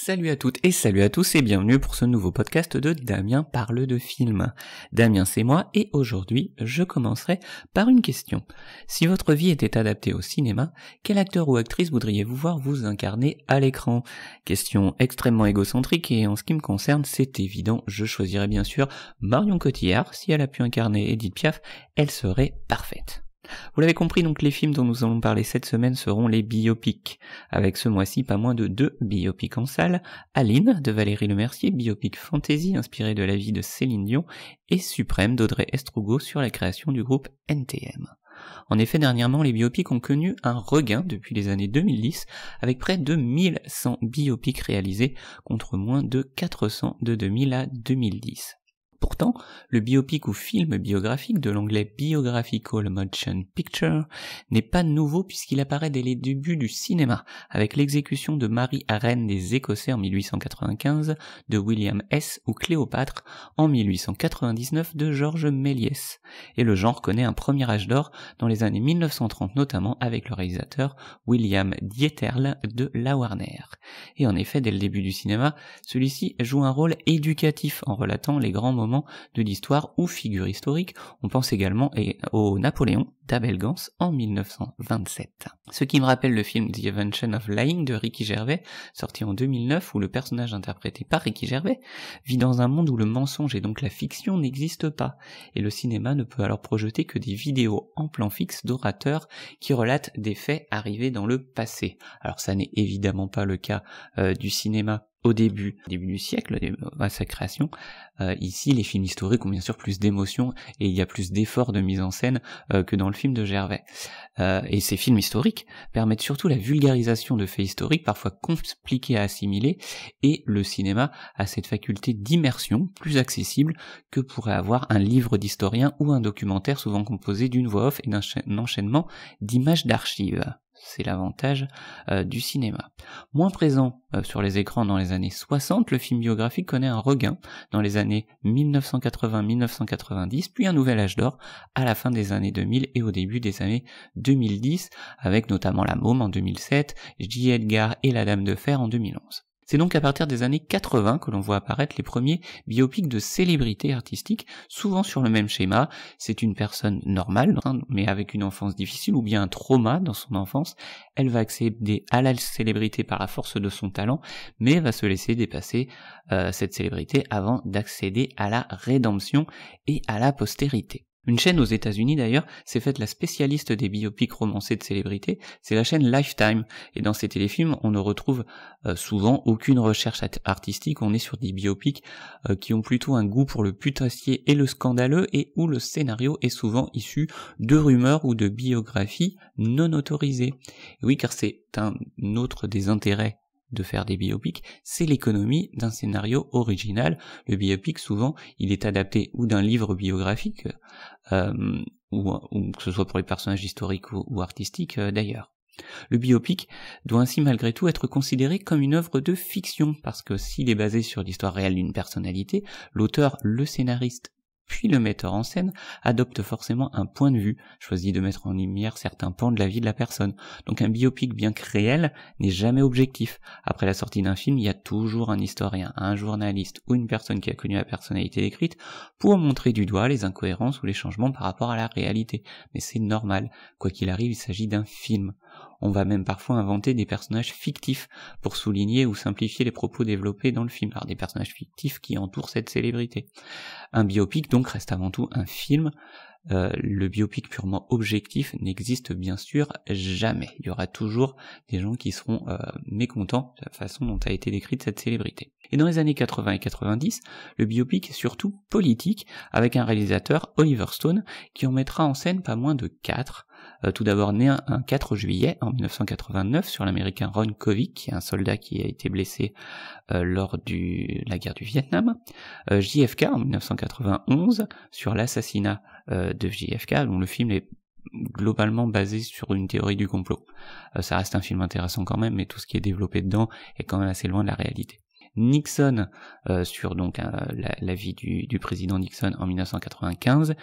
Salut à toutes et salut à tous et bienvenue pour ce nouveau podcast de Damien parle de film. Damien c'est moi et aujourd'hui je commencerai par une question. Si votre vie était adaptée au cinéma, quel acteur ou actrice voudriez-vous voir vous incarner à l'écran? Question extrêmement égocentrique et en ce qui me concerne c'est évident, je choisirais bien sûr Marion Cotillard. Si elle a pu incarner Edith Piaf, elle serait parfaite. Vous l'avez compris, donc les films dont nous allons parler cette semaine seront les biopics, avec ce mois-ci pas moins de 2 biopics en salle, Aline de Valérie Lemercier, biopic fantasy inspiré de la vie de Céline Dion, et Suprême d'Audrey Estrugo sur la création du groupe NTM. En effet, dernièrement, les biopics ont connu un regain depuis les années 2010, avec près de 1100 biopics réalisés, contre moins de 400 de 2000 à 2010. Pourtant, le biopic ou film biographique de l'anglais Biographical Motion Picture n'est pas nouveau puisqu'il apparaît dès les débuts du cinéma, avec l'exécution de Marie Reine des Écossais en 1895, de William S. ou Cléopâtre en 1899 de Georges Méliès. Et le genre connaît un premier âge d'or dans les années 1930 notamment avec le réalisateur William Dieterle de la Warner. Et en effet, dès le début du cinéma, celui-ci joue un rôle éducatif en relatant les grands moments de l'histoire ou figures historiques. On pense également au Napoléon d'Abel Gance en 1927. Ce qui me rappelle le film The Invention of Lying de Ricky Gervais, sorti en 2009, où le personnage interprété par Ricky Gervais vit dans un monde où le mensonge et donc la fiction n'existent pas, et le cinéma ne peut alors projeter que des vidéos en plan fixe d'orateurs qui relatent des faits arrivés dans le passé. Alors ça n'est évidemment pas le cas du cinéma au début du siècle, à sa création. Ici, les films historiques ont bien sûr plus d'émotion et il y a plus d'efforts de mise en scène que dans le film de Gervais. Et ces films historiques permettent surtout la vulgarisation de faits historiques, parfois compliqués à assimiler, et le cinéma a cette faculté d'immersion plus accessible que pourrait avoir un livre d'historien ou un documentaire souvent composé d'une voix off et d'un enchaînement d'images d'archives. C'est l'avantage du cinéma. Moins présent sur les écrans dans les années 60, le film biographique connaît un regain dans les années 1980-1990, puis un nouvel âge d'or à la fin des années 2000 et au début des années 2010, avec notamment La Môme en 2007, J. Edgar et La Dame de Fer en 2011. C'est donc à partir des années 80 que l'on voit apparaître les premiers biopics de célébrités artistiques, souvent sur le même schéma. C'est une personne normale, mais avec une enfance difficile ou bien un trauma dans son enfance. Elle va accéder à la célébrité par la force de son talent, mais va se laisser dépasser cette célébrité avant d'accéder à la rédemption et à la postérité. Une chaîne aux États-Unis d'ailleurs s'est faite la spécialiste des biopics romancés de célébrités, c'est la chaîne Lifetime, et dans ces téléfilms on ne retrouve souvent aucune recherche artistique, on est sur des biopics qui ont plutôt un goût pour le putassier et le scandaleux, et où le scénario est souvent issu de rumeurs ou de biographies non autorisées. Et oui, car c'est un autre des intérêts de faire des biopics, c'est l'économie d'un scénario original. Le biopic, souvent, il est adapté ou d'un livre biographique, ou que ce soit pour les personnages historiques ou artistiques d'ailleurs. Le biopic doit ainsi malgré tout être considéré comme une œuvre de fiction, parce que s'il est basé sur l'histoire réelle d'une personnalité, l'auteur, le scénariste, puis le metteur en scène adopte forcément un point de vue, choisit de mettre en lumière certains pans de la vie de la personne. Donc un biopic bien que réel n'est jamais objectif. Après la sortie d'un film, il y a toujours un historien, un journaliste ou une personne qui a connu la personnalité décrite pour montrer du doigt les incohérences ou les changements par rapport à la réalité. Mais c'est normal, quoi qu'il arrive, il s'agit d'un film. On va même parfois inventer des personnages fictifs pour souligner ou simplifier les propos développés dans le film. Alors des personnages fictifs qui entourent cette célébrité. Un biopic donc reste avant tout un film. Le biopic purement objectif n'existe bien sûr jamais. Il y aura toujours des gens qui seront mécontents de la façon dont a été décrite cette célébrité. Et dans les années 80 et 90, le biopic est surtout politique, avec un réalisateur, Oliver Stone, qui en mettra en scène pas moins de 4. Tout d'abord né un 4 juillet en 1989 sur l'américain Ron Kovic, qui est un soldat qui a été blessé lors de la guerre du Vietnam. JFK en 1991 sur l'assassinat de JFK, dont le film est globalement basé sur une théorie du complot. Ça reste un film intéressant quand même, mais tout ce qui est développé dedans est quand même assez loin de la réalité. Nixon sur donc la vie du président Nixon en 1995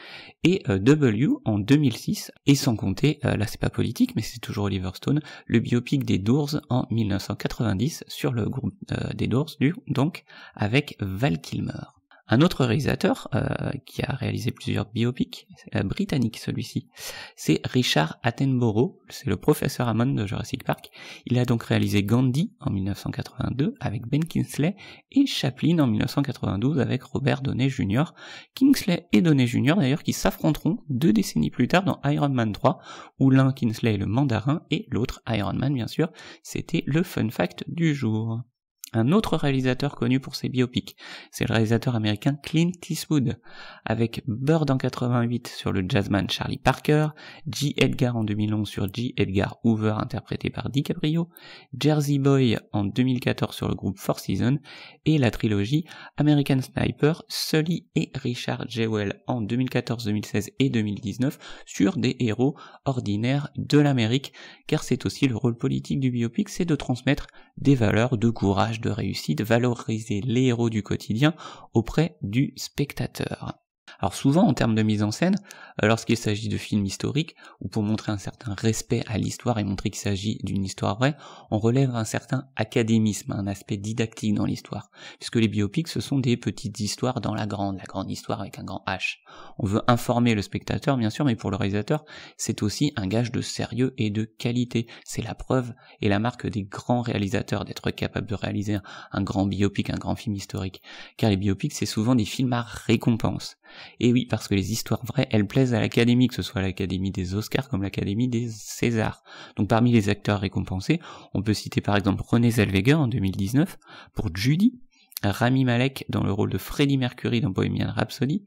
et W en 2006 et sans compter, là c'est pas politique mais c'est toujours Oliver Stone, le biopic des Doors en 1990 sur le groupe des Doors donc avec Val Kilmer. Un autre réalisateur qui a réalisé plusieurs biopics, britannique celui-ci, c'est Richard Attenborough, c'est le professeur Hammond de Jurassic Park. Il a donc réalisé Gandhi en 1982 avec Ben Kingsley et Chaplin en 1992 avec Robert Downey Jr. Kingsley et Downey Jr. d'ailleurs qui s'affronteront 2 décennies plus tard dans Iron Man 3, où l'un Kingsley est le mandarin et l'autre Iron Man bien sûr. C'était le fun fact du jour. Un autre réalisateur connu pour ses biopics, c'est le réalisateur américain Clint Eastwood, avec Bird en 88 sur le jazzman Charlie Parker, J. Edgar en 2011 sur J. Edgar Hoover interprété par DiCaprio, Jersey Boy en 2014 sur le groupe Four Seasons, et la trilogie American Sniper, Sully et Richard Jewell en 2014, 2016 et 2019 sur des héros ordinaires de l'Amérique, car c'est aussi le rôle politique du biopic, c'est de transmettre des valeurs de courage, de réussite, valoriser les héros du quotidien auprès du spectateur. Alors souvent en termes de mise en scène, lorsqu'il s'agit de films historiques, ou pour montrer un certain respect à l'histoire et montrer qu'il s'agit d'une histoire vraie, on relève un certain académisme, un aspect didactique dans l'histoire, puisque les biopics ce sont des petites histoires dans la grande histoire avec un grand H. On veut informer le spectateur bien sûr, mais pour le réalisateur, c'est aussi un gage de sérieux et de qualité. C'est la preuve et la marque des grands réalisateurs d'être capables de réaliser un grand biopic, un grand film historique, car les biopics c'est souvent des films à récompense. Et oui, parce que les histoires vraies, elles plaisent à l'Académie, que ce soit l'Académie des Oscars comme l'Académie des Césars. Donc parmi les acteurs récompensés, on peut citer par exemple Renée Zellweger en 2019 pour Judy, Rami Malek dans le rôle de Freddie Mercury dans Bohemian Rhapsody,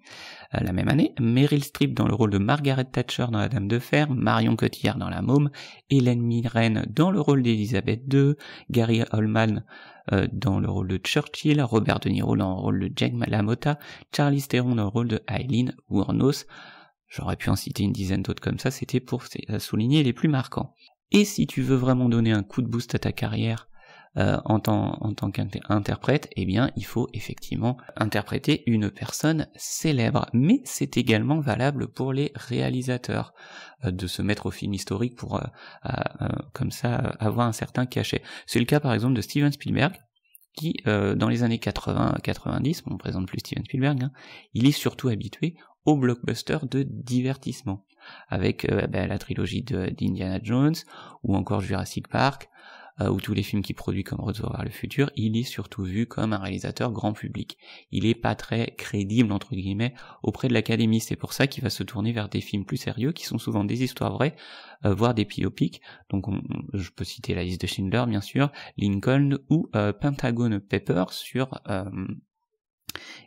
la même année, Meryl Streep dans le rôle de Margaret Thatcher dans La Dame de Fer, Marion Cotillard dans La Môme, Hélène Mirren dans le rôle d'Elisabeth II, Gary Oldman dans le rôle de Churchill, Robert De Niro dans le rôle de Jake LaMotta, Charlize Theron dans le rôle de Eileen Wuornos. J'aurais pu en citer une dizaine d'autres comme ça, c'était pour souligner les plus marquants. Et si tu veux vraiment donner un coup de boost à ta carrière en tant qu'interprète, eh bien il faut effectivement interpréter une personne célèbre, mais c'est également valable pour les réalisateurs de se mettre au film historique pour comme ça avoir un certain cachet. C'est le cas par exemple de Steven Spielberg qui dans les années 80-90, on présente plus Steven Spielberg, hein, il est surtout habitué aux blockbusters de divertissement avec la trilogie d'Indiana Jones ou encore Jurassic Park, ou tous les films qu'il produit comme Retour vers le futur. Il est surtout vu comme un réalisateur grand public. Il est pas très crédible entre guillemets auprès de l'Académie. C'est pour ça qu'il va se tourner vers des films plus sérieux qui sont souvent des histoires vraies, voire des biopics. Donc je peux citer La Liste de Schindler bien sûr, Lincoln ou Pentagon Papers sur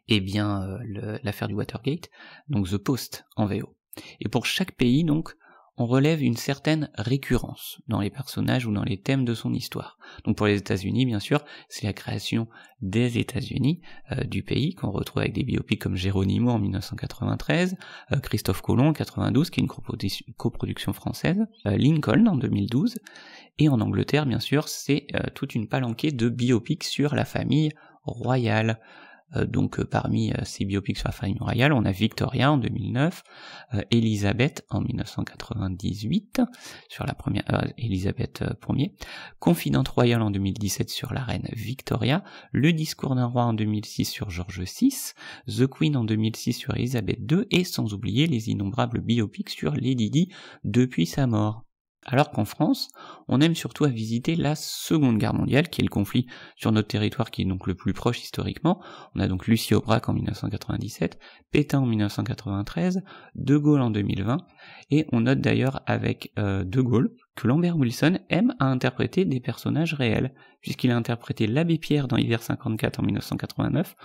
l'affaire du Watergate, donc The Post en VO. Et pour chaque pays donc on relève une certaine récurrence dans les personnages ou dans les thèmes de son histoire. Donc pour les États-Unis, bien sûr, c'est la création des États-Unis, du pays, qu'on retrouve avec des biopics comme Geronimo en 1993, Christophe Colomb en 92, qui est une coproduction française, Lincoln en 2012, et en Angleterre, bien sûr, c'est toute une palanquée de biopics sur la famille royale. Donc parmi ces biopics sur la famille royale, on a Victoria en 2009, Elisabeth en 1998 sur la première Elisabeth Ier, Confidente royale en 2017 sur la reine Victoria, Le discours d'un roi en 2006 sur George VI, The Queen en 2006 sur Elisabeth II et sans oublier les innombrables biopics sur Lady Di depuis sa mort. Alors qu'en France, on aime surtout à visiter la Seconde Guerre mondiale, qui est le conflit sur notre territoire qui est donc le plus proche historiquement. On a donc Lucie Aubrac en 1997, Pétain en 1993, De Gaulle en 2020, et on note d'ailleurs avec De Gaulle que Lambert Wilson aime à interpréter des personnages réels, puisqu'il a interprété l'abbé Pierre dans Hiver 54 en 1989,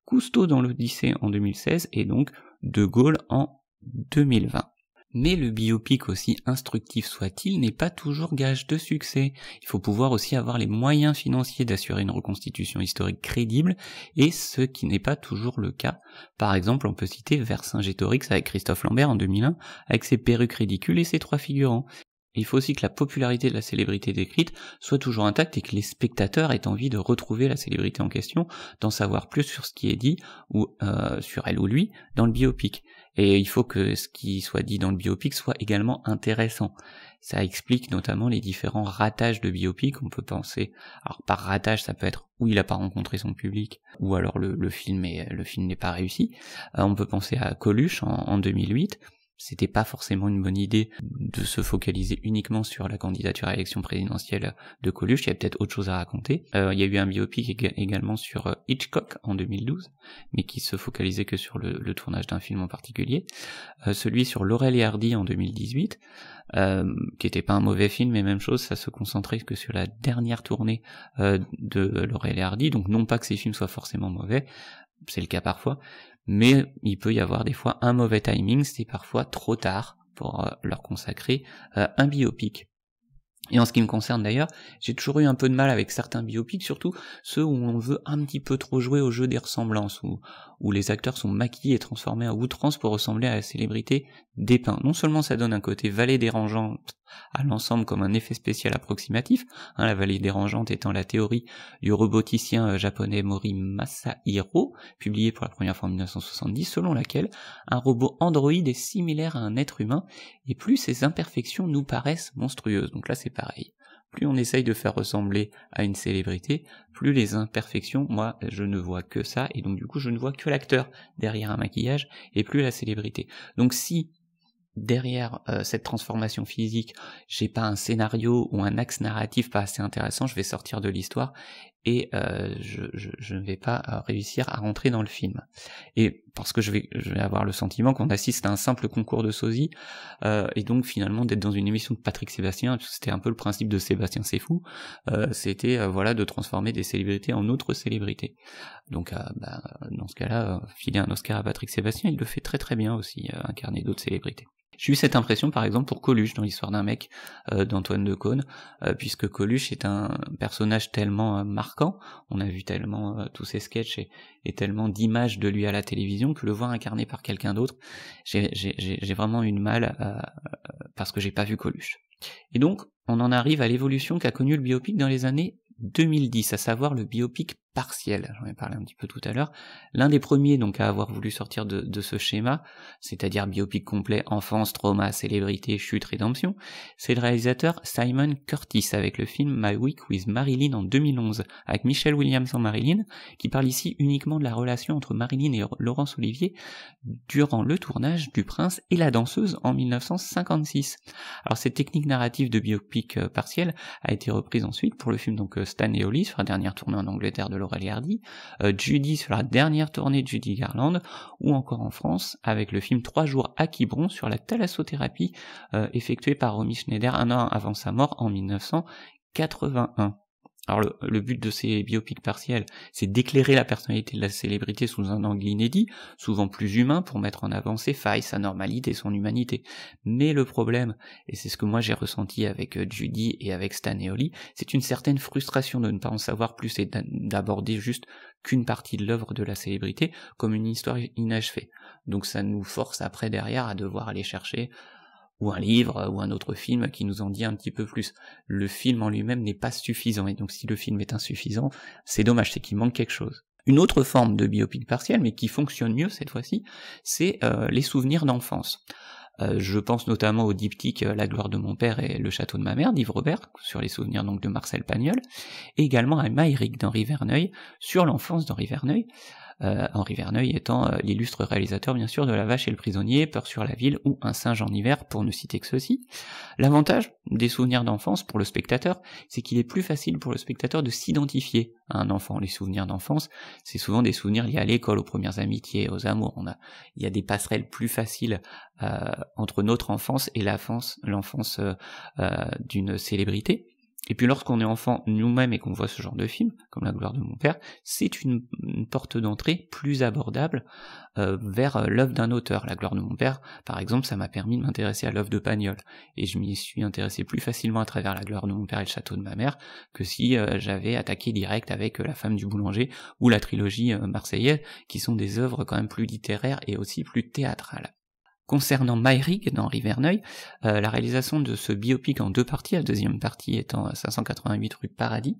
Cousteau dans l'Odyssée en 2016, et donc De Gaulle en 2020. Mais le biopic, aussi instructif soit-il, n'est pas toujours gage de succès. Il faut pouvoir aussi avoir les moyens financiers d'assurer une reconstitution historique crédible, et ce qui n'est pas toujours le cas. Par exemple, on peut citer Vercingétorix avec Christophe Lambert en 2001, avec ses perruques ridicules et ses 3 figurants. Et il faut aussi que la popularité de la célébrité décrite soit toujours intacte et que les spectateurs aient envie de retrouver la célébrité en question, d'en savoir plus sur ce qui est dit, ou sur elle ou lui, dans le biopic. Et il faut que ce qui soit dit dans le biopic soit également intéressant. Ça explique notamment les différents ratages de biopic. On peut penser, alors par ratage ça peut être où il n'a pas rencontré son public, ou alors le film n'est pas réussi. On peut penser à Coluche en 2008. C'était pas forcément une bonne idée de se focaliser uniquement sur la candidature à l'élection présidentielle de Coluche, il y a peut-être autre chose à raconter. Il y a eu un biopic également sur Hitchcock en 2012, mais qui se focalisait que sur le tournage d'un film en particulier. Celui sur Laurel et Hardy en 2018, qui était pas un mauvais film, mais même chose, ça se concentrait que sur la dernière tournée de Laurel et Hardy, donc non pas que ces films soient forcément mauvais, c'est le cas parfois, mais il peut y avoir des fois un mauvais timing, c'est parfois trop tard pour leur consacrer un biopic. Et en ce qui me concerne d'ailleurs, j'ai toujours eu un peu de mal avec certains biopics, surtout ceux où on veut un petit peu trop jouer au jeu des ressemblances, où les acteurs sont maquillés et transformés à outrance pour ressembler à la célébrité dépeinte. Non seulement ça donne un côté vallée dérangeante à l'ensemble comme un effet spécial approximatif, la vallée dérangeante étant la théorie du roboticien japonais Mori Masahiro, publiée pour la première fois en 1970, selon laquelle un robot androïde est similaire à un être humain, et plus ses imperfections nous paraissent monstrueuses. Donc là c'est pareil. Plus on essaye de faire ressembler à une célébrité, plus les imperfections, moi je ne vois que ça, et donc du coup je ne vois que l'acteur derrière un maquillage, et plus la célébrité. Donc si derrière cette transformation physique, j'ai pas un scénario ou un axe narratif pas assez intéressant, je vais sortir de l'histoire et je ne vais pas réussir à rentrer dans le film. Et parce que je vais avoir le sentiment qu'on assiste à un simple concours de sosie, et donc finalement d'être dans une émission de Patrick Sébastien, c'était un peu le principe de Sébastien C'est Fou, c'était voilà de transformer des célébrités en autres célébrités. Donc dans ce cas-là, filer un Oscar à Patrick Sébastien, il le fait très très bien aussi, incarner d'autres célébrités. J'ai eu cette impression par exemple pour Coluche dans l'histoire d'un mec d'Antoine Decaune, puisque Coluche est un personnage tellement marquant, on a vu tellement tous ses sketchs et tellement d'images de lui à la télévision que le voir incarné par quelqu'un d'autre, j'ai vraiment eu de mal parce que j'ai pas vu Coluche. Et donc on en arrive à l'évolution qu'a connue le biopic dans les années 2010, à savoir le biopic partiel, j'en ai parlé un petit peu tout à l'heure, l'un des premiers donc à avoir voulu sortir de ce schéma, c'est-à-dire biopic complet, enfance, trauma, célébrité, chute, rédemption, c'est le réalisateur Simon Curtis avec le film My Week with Marilyn en 2011, avec Michelle Williams en Marilyn, qui parle ici uniquement de la relation entre Marilyn et Laurence Olivier durant le tournage du Prince et la danseuse en 1956. Alors cette technique narrative de biopic partiel a été reprise ensuite pour le film donc Stan et Ollie sur la dernière tournée en Angleterre de Laurel et Hardy, Judy sur la dernière tournée de Judy Garland, ou encore en France avec le film 3 jours à Quiberon sur la thalassothérapie effectuée par Romy Schneider un an avant sa mort en 1981. Alors le but de ces biopics partiels, c'est d'éclairer la personnalité de la célébrité sous un angle inédit, souvent plus humain, pour mettre en avant ses failles, sa normalité, son humanité. Mais le problème, et c'est ce que moi j'ai ressenti avec Judy et avec Stan et Ollie, c'est une certaine frustration de ne pas en savoir plus et d'aborder juste qu'une partie de l'œuvre de la célébrité comme une histoire inachevée. Donc ça nous force après derrière à devoir aller chercher ou un livre, ou un autre film qui nous en dit un petit peu plus. Le film en lui-même n'est pas suffisant, et donc si le film est insuffisant, c'est dommage, c'est qu'il manque quelque chose. Une autre forme de biopic partiel, mais qui fonctionne mieux cette fois-ci, c'est les souvenirs d'enfance. Je pense notamment au diptyque La gloire de mon père et Le château de ma mère d'Yves Robert, sur les souvenirs donc de Marcel Pagnol, et également à Maïric d'Henri Verneuil, sur l'enfance d'Henri Verneuil, Henri Verneuil étant l'illustre réalisateur bien sûr de La Vache et le Prisonnier, Peur sur la ville ou Un singe en hiver, pour ne citer que ceux-ci. L'avantage des souvenirs d'enfance pour le spectateur, c'est qu'il est plus facile pour le spectateur de s'identifier à un enfant. Les souvenirs d'enfance, c'est souvent des souvenirs liés à l'école, aux premières amitiés, aux amours. Il y a des passerelles plus faciles entre notre enfance et l'enfance d'une célébrité. Et puis lorsqu'on est enfant nous-mêmes et qu'on voit ce genre de film, comme La gloire de mon père, c'est une porte d'entrée plus abordable vers l'œuvre d'un auteur. La gloire de mon père, par exemple, ça m'a permis de m'intéresser à l'œuvre de Pagnol, et je m'y suis intéressé plus facilement à travers La gloire de mon père et Le château de ma mère que si j'avais attaqué direct avec La femme du boulanger ou la trilogie marseillaise, qui sont des œuvres quand même plus littéraires et aussi plus théâtrales. Concernant Myrig dans Riverneuil, la réalisation de ce biopic en 2 parties, la deuxième partie étant 588 rue Paradis,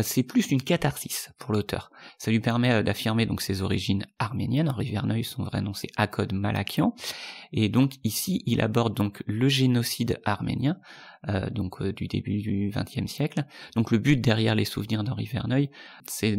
c'est plus une catharsis pour l'auteur. Ça lui permet d'affirmer donc ses origines arméniennes. En Riverneuil, son vrai nom c'est Akod Malakian, et donc ici il aborde donc le génocide arménien, du début du XXe siècle. Donc le but derrière les souvenirs d'Henri Verneuil, c'est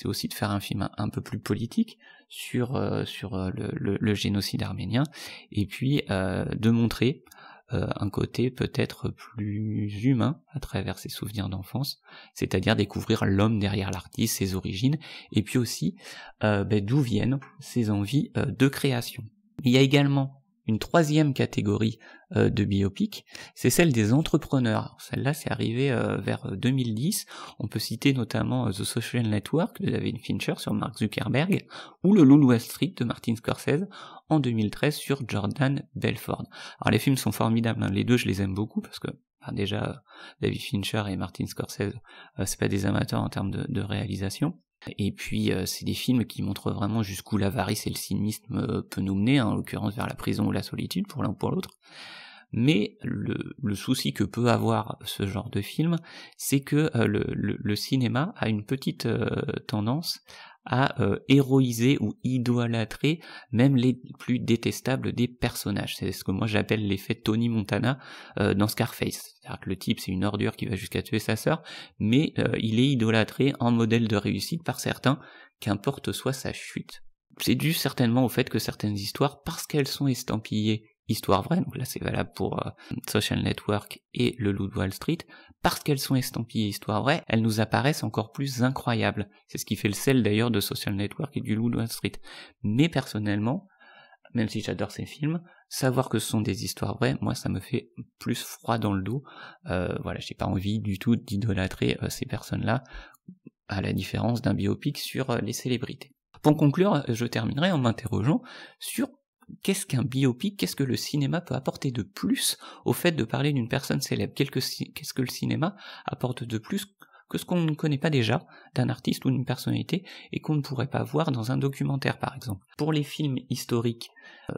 aussi de faire un film un peu plus politique sur le génocide arménien, et puis de montrer un côté peut-être plus humain à travers ses souvenirs d'enfance, c'est-à-dire découvrir l'homme derrière l'artiste, ses origines, et puis aussi d'où viennent ses envies de création. Il y a également une 3e catégorie de biopic, c'est celle des entrepreneurs. Alors celle-là, c'est arrivé vers 2010. On peut citer notamment The Social Network de David Fincher sur Mark Zuckerberg, ou Le Loup de Wall Street de Martin Scorsese en 2013 sur Jordan Belfort. Alors les films sont formidables, hein. Les deux je les aime beaucoup parce que déjà David Fincher et Martin Scorsese, c'est pas des amateurs en termes de réalisation. Et puis c'est des films qui montrent vraiment jusqu'où l'avarice et le cynisme peut nous mener, hein, en l'occurrence vers la prison ou la solitude pour l'un ou pour l'autre. Mais le souci que peut avoir ce genre de film, c'est que le cinéma a une petite tendance à héroïser ou idolâtrer même les plus détestables des personnages. C'est ce que moi j'appelle l'effet Tony Montana dans Scarface. C'est-à-dire que le type c'est une ordure qui va jusqu'à tuer sa sœur, mais il est idolâtré en modèle de réussite par certains, qu'importe soit sa chute. C'est dû certainement au fait que certaines histoires, parce qu'elles sont estampillées histoire vraie, donc là c'est valable pour Social Network et Le Loup de Wall Street, parce qu'elles sont estampillées histoire vraie, elles nous apparaissent encore plus incroyables. C'est ce qui fait le sel d'ailleurs de Social Network et du Loup de Wall Street. Mais personnellement, même si j'adore ces films, savoir que ce sont des histoires vraies, moi ça me fait plus froid dans le dos. J'ai pas envie du tout d'idolâtrer ces personnes-là, à la différence d'un biopic sur les célébrités. Pour conclure, je terminerai en m'interrogeant sur qu'est-ce qu'un biopic, qu'est-ce que le cinéma peut apporter de plus au fait de parler d'une personne célèbre, qu'est-ce que le cinéma apporte de plus que ce qu'on ne connaît pas déjà d'un artiste ou d'une personnalité et qu'on ne pourrait pas voir dans un documentaire par exemple. Pour les films historiques,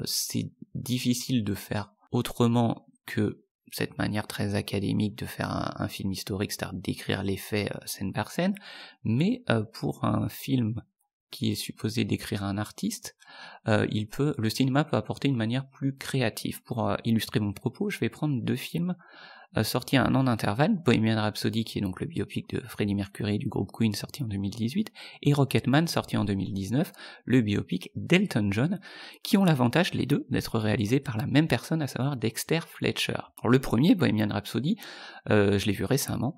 c'est difficile de faire autrement que cette manière très académique de faire un film historique, c'est-à-dire d'écrire les faits scène par scène, mais pour un film qui est supposé décrire un artiste, le cinéma peut apporter une manière plus créative. Pour illustrer mon propos, je vais prendre 2 films sortis à 1 an d'intervalle, Bohemian Rhapsody, qui est donc le biopic de Freddie Mercury du groupe Queen, sorti en 2018, et Rocketman, sorti en 2019, le biopic d'Elton John, qui ont l'avantage, les deux, d'être réalisés par la même personne, à savoir Dexter Fletcher. Alors le premier, Bohemian Rhapsody, je l'ai vu récemment,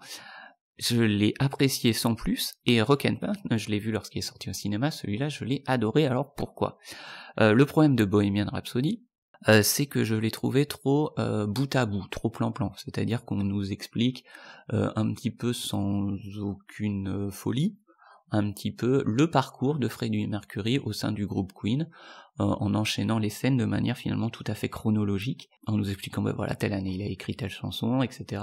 je l'ai apprécié sans plus, et Rocketman, je l'ai vu lorsqu'il est sorti au cinéma, celui-là je l'ai adoré. Alors pourquoi ? Le problème de Bohemian Rhapsody, c'est que je l'ai trouvé trop bout à bout, trop plan-plan, c'est-à-dire qu'on nous explique un petit peu sans aucune folie, un petit peu le parcours de Freddie Mercury au sein du groupe Queen, en enchaînant les scènes de manière finalement tout à fait chronologique, en nous expliquant telle année il a écrit telle chanson, etc.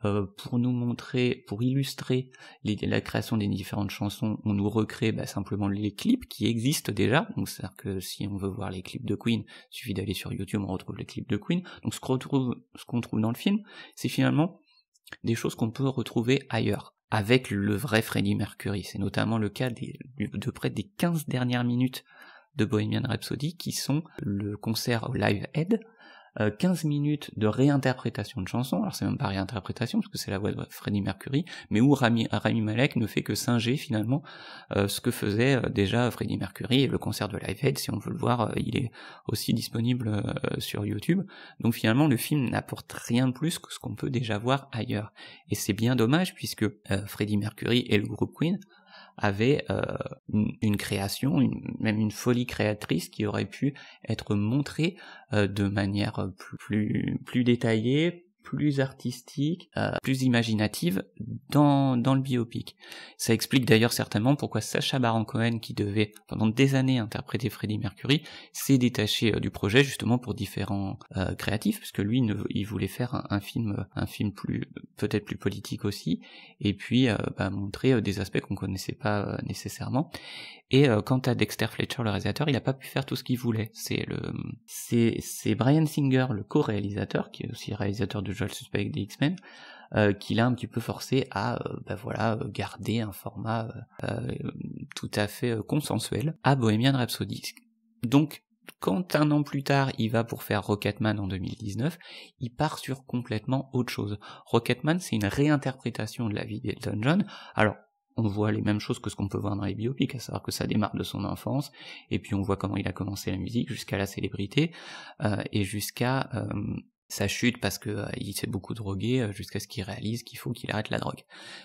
Pour nous montrer, pour illustrer la création des différentes chansons, on nous recrée simplement les clips qui existent déjà, donc c'est-à-dire que si on veut voir les clips de Queen, il suffit d'aller sur YouTube, on retrouve les clips de Queen, donc ce qu'on trouve dans le film, c'est finalement des choses qu'on peut retrouver ailleurs, avec le vrai Freddie Mercury. C'est notamment le cas de près des 15 dernières minutes de Bohemian Rhapsody, qui sont le concert au Live Aid, 15 minutes de réinterprétation de chansons, alors c'est même pas réinterprétation, parce que c'est la voix de Freddie Mercury, mais où Rami Malek ne fait que singer finalement ce que faisait déjà Freddie Mercury, et le concert de Live Aid, si on veut le voir, il est aussi disponible sur YouTube, donc finalement le film n'apporte rien de plus que ce qu'on peut déjà voir ailleurs, et c'est bien dommage, puisque Freddie Mercury et le groupe Queen avait une création, même une folie créatrice qui aurait pu être montrée de manière plus détaillée, plus artistique, plus imaginative dans le biopic. Ça explique d'ailleurs certainement pourquoi Sacha Baron Cohen, qui devait pendant des années interpréter Freddie Mercury, s'est détaché du projet justement pour différents créatifs, parce que lui il voulait faire un film peut-être plus politique aussi, et puis montrer des aspects qu'on connaissait pas nécessairement. Et quant à Dexter Fletcher, le réalisateur, il n'a pas pu faire tout ce qu'il voulait. C'est Bryan Singer, le co-réalisateur, qui est aussi réalisateur de Joel Suspect des X-Men, qui l'a un petit peu forcé à garder un format tout à fait consensuel à Bohemian Rhapsody. Donc, quand un an plus tard, il va pour faire Rocketman en 2019, il part sur complètement autre chose. Rocketman, c'est une réinterprétation de la vie d'Elton John. Alors, on voit les mêmes choses que ce qu'on peut voir dans les biopics, à savoir que ça démarre de son enfance, et puis on voit comment il a commencé la musique jusqu'à la célébrité, et jusqu'à sa chute parce que il s'est beaucoup drogué, jusqu'à ce qu'il réalise qu'il faut qu'il arrête la drogue.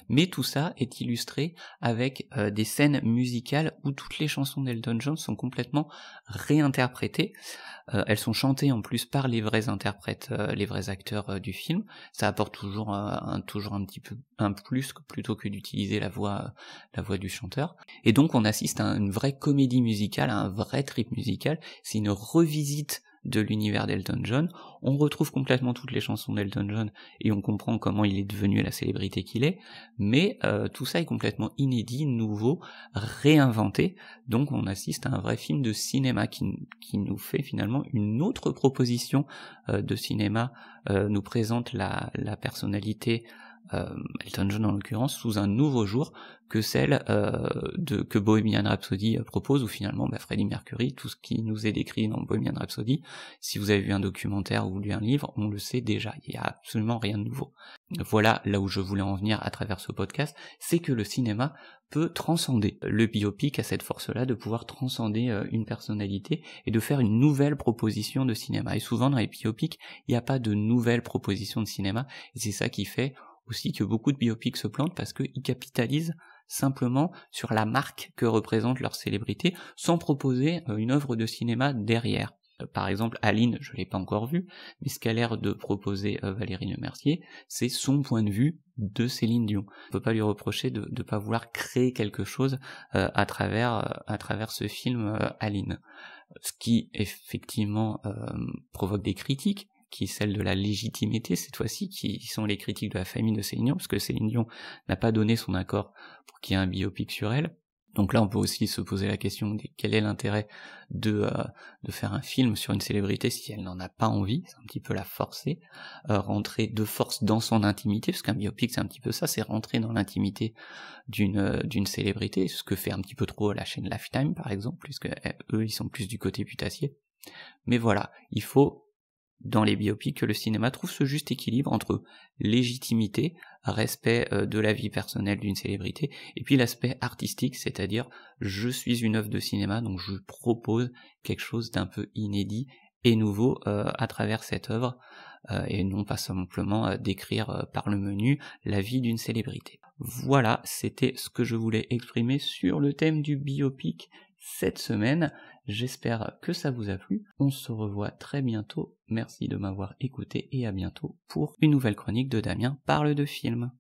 Mais tout ça est illustré avec des scènes musicales où toutes les chansons d'Elton John sont complètement réinterprétées. Elles sont chantées en plus par les vrais interprètes, les vrais acteurs du film. Ça apporte toujours un petit peu un plus plutôt que d'utiliser la voix du chanteur. Et donc on assiste à une vraie comédie musicale, à un vrai trip musical. C'est une revisite de l'univers d'Elton John. On retrouve complètement toutes les chansons d'Elton John et on comprend comment il est devenu la célébrité qu'il est, mais tout ça est complètement inédit, nouveau, réinventé, donc on assiste à un vrai film de cinéma qui nous fait finalement une autre proposition de cinéma, nous présente la personnalité Elton John en l'occurrence, sous un nouveau jour que celle que Bohemian Rhapsody propose, où finalement Freddie Mercury, tout ce qui nous est décrit dans Bohemian Rhapsody, si vous avez vu un documentaire ou lu un livre, on le sait déjà, il n'y a absolument rien de nouveau. Voilà là où je voulais en venir à travers ce podcast, c'est que le cinéma peut transcender. Le biopic a cette force-là de pouvoir transcender une personnalité et de faire une nouvelle proposition de cinéma. Et souvent dans les biopics, il n'y a pas de nouvelle proposition de cinéma, et c'est ça qui fait aussi que beaucoup de biopics se plantent parce qu'ils capitalisent simplement sur la marque que représente leur célébrité sans proposer une œuvre de cinéma derrière. Par exemple, Aline, je l'ai pas encore vue, mais ce qu'a l'air de proposer Valérie Lemercier, c'est son point de vue de Céline Dion. On peut pas lui reprocher de ne pas vouloir créer quelque chose à travers ce film Aline. Ce qui effectivement provoque des critiques, qui est celle de la légitimité cette fois-ci, qui sont les critiques de la famille de Céline Dion, parce que Céline Dion n'a pas donné son accord pour qu'il y ait un biopic sur elle. Donc là on peut aussi se poser la question de quel est l'intérêt de faire un film sur une célébrité si elle n'en a pas envie, c'est un petit peu la forcer, rentrer de force dans son intimité, parce qu'un biopic c'est un petit peu ça, c'est rentrer dans l'intimité d'une célébrité, ce que fait un petit peu trop la chaîne Lifetime par exemple, puisque eux ils sont plus du côté putassier. Mais voilà, il faut dans les biopics que le cinéma trouve ce juste équilibre entre légitimité, respect de la vie personnelle d'une célébrité, et puis l'aspect artistique, c'est-à-dire je suis une œuvre de cinéma, donc je propose quelque chose d'un peu inédit et nouveau à travers cette œuvre, et non pas simplement décrire par le menu la vie d'une célébrité. Voilà, c'était ce que je voulais exprimer sur le thème du biopic cette semaine. J'espère que ça vous a plu. On se revoit très bientôt. Merci de m'avoir écouté et à bientôt pour une nouvelle chronique de Damien parle de film.